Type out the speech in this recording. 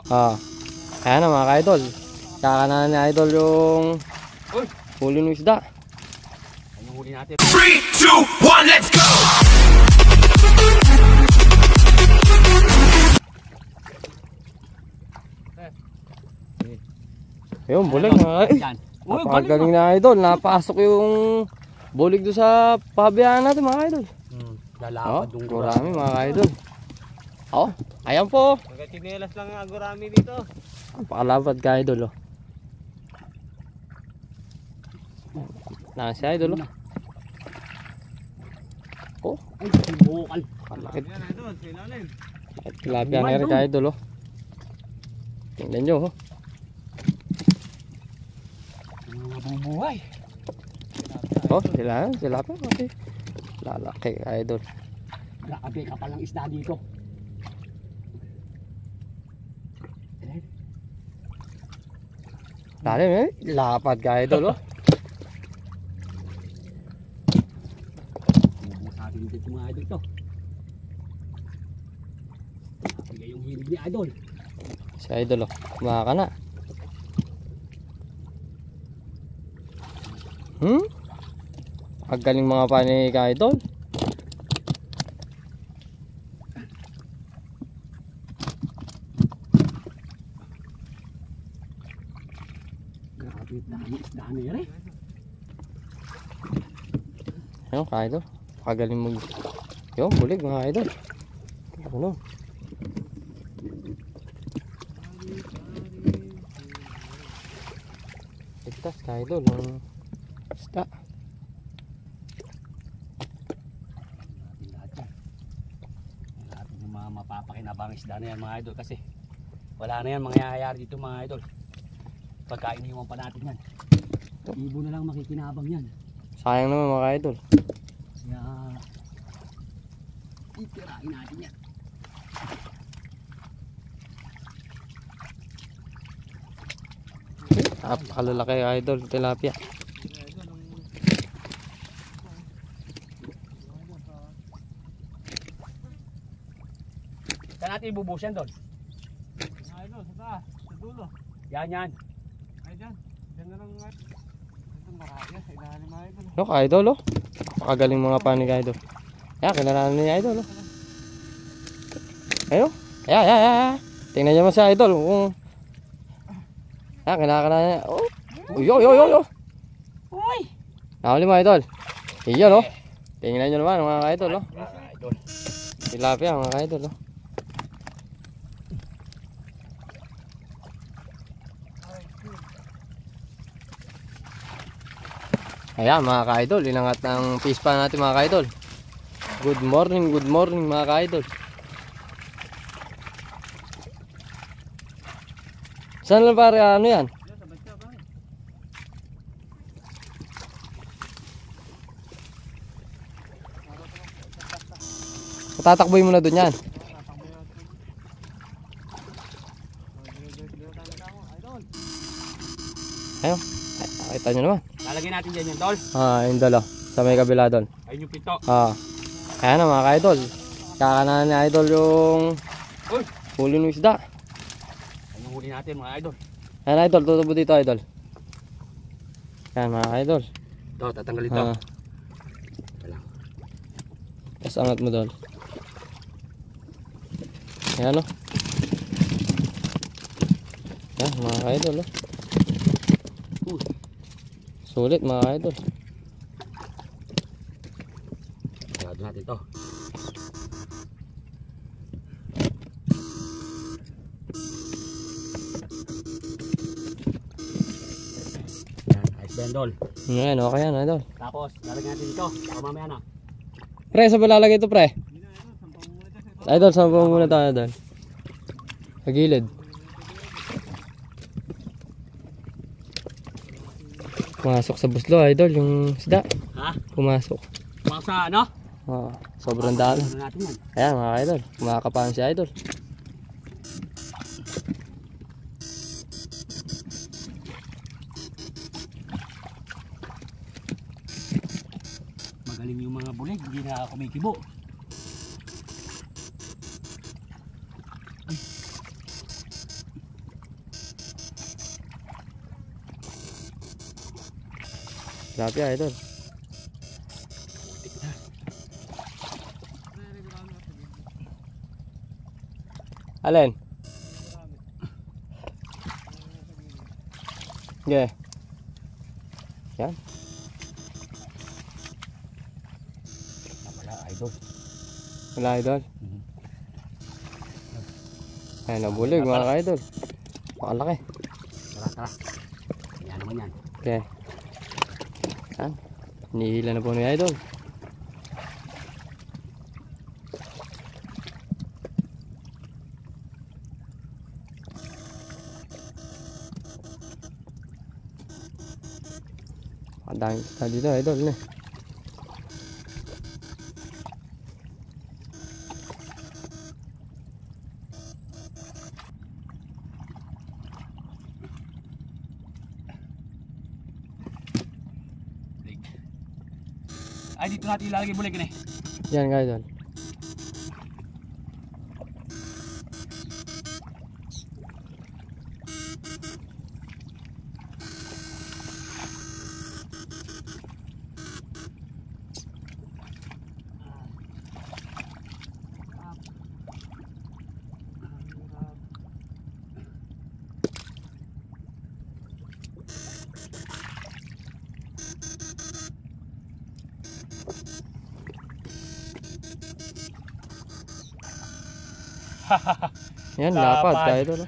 Ayan na mga ka-idol. Kakanahan ni idol yung huli ng isda. Ano huli natin? 3, 2, 1, let's go! Ayun, bulig mga Yan. Uy, napakagaling na idol. Napasok yung bulig doon sa pabayaan natin mga idol. Lalapad yung Marami mga ka-idol. Ayan po. Magkatinelas lang ang agurami dito. Pakalapad ka-idol. Nasa idol. Ay, bukal. Malakit. Yan, idol, sa ilalim. Tilapia na rin ka-idol. Tingnan nyo. Nabubuhay. Tilapia. Okay. Lalaki ka-idol. Grabe ka palang isda dito. Lalim lapad ka-idol. Sabi nito sa mga idol to. Bigay yung hilig ni idol. Si idol kumaka na. Ang galing mga pani ka-idol. Grabe dami isda na rin. Ayun ka-idol. Pagaling mag... Yung bulig mga idol. Ano? Ligtas ka-idol. Isda. Lahat ng mga mapapakinabang isda na yan mga idol kasi wala na yan mangyayari dito mga idol. Pagka iniwan pa natin yan, ibo na lang makikinabang yan. Sayang naman mga idol. Kaya itirain natin yan. Napakalalaki idol. Tilapia. Saan natin ibubuhos yan doon? Idol, sa taas, sa dulo. Yan. Ay, dyan. Dyan na lang nga. Ito maraya, sa ilalim na idol. No, ka-idol Napakagaling mga pani ka-idol. Ayan, kinaraan niya idol. Ayun. Ayan. Tingnan niyo mo si idol. Ayan, kinaraan niya. Uy. Nakuli mo idol. Iyon Tingnan niyo naman mga ka-idol. Idol. Tilapia mga ka-idol. Ayan mga ka-idol, inangat ang fish pan natin mga ka-idol. Good morning mga ka-idol. Saan lang pare ano yan? Tatakboy mo na dun yan. Ayun, nakita nyo naman. Lalagyan natin dyan yung dol. Yung dalo. Sa may kabila doon. Ayun yung pito. Ayan na mga ka-idol. Kakanahan ni idol yung huli ng isda. Ayun yung huli natin mga idol. Ayan idol, tutubo dito idol. Ayan mga ka-idol. Ito, tatanggal ito. Tapos angat mo doon. Ayan Ayan mga ka-idol Sulit mga ka-idol. Lagyan natin ito. Ayos ba yan dol? Ayan, okay yan idol. Tapos lalagyan natin ito. Baka mamaya na. Pre, saan ba lalagay ito pre? Idol, sampang muna tayo idol. Sa gilid. Pumasok sa buslo idol yung isda. Pumasok. Sa ano? Sobrang dami. Ano natin yan? Ayan mga idol, kumakapahan si idol. Magaling yung mga bulig, hindi na kumikibo. Tilapia, idol. Putik na. Alin? Yeah. Yan. Wala, idol. Wala, idol. Mhm. Ayan, nabulig mga ka-idol. Makalaki. Tara, tara. Yan naman yan. Okay. Yan. Nihila na po ni idol. Ang daming isda dito, idol. Ne. Ay, dito natin ilalagay bulig eh. Yan, idol. Yan, lapat, idol.